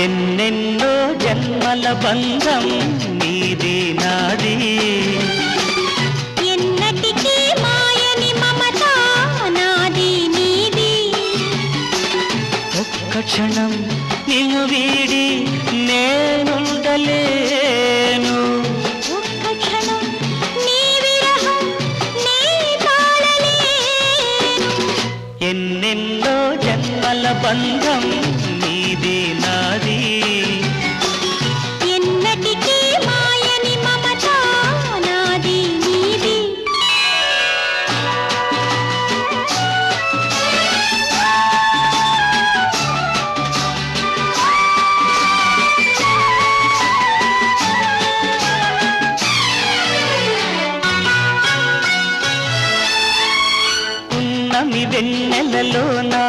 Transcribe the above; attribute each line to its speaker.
Speaker 1: ఎన్నెన్నో జన్మల బంధం నీది నాది,
Speaker 2: ఎన్నటికీ మాయని మమత నాది నీది.
Speaker 1: ఒక్క క్షణం నిన్ను వీడి నేనుండలేను,
Speaker 2: ఒక్క క్షణం నీ విరహం నీ తాళలేను.
Speaker 1: ఎన్నెన్నో జన్మల బంధం నీది నాది,
Speaker 2: ఎన్నటికీ మాయని మమత నాది నీది.
Speaker 1: ఉన్నమి వెన్నెలలోనా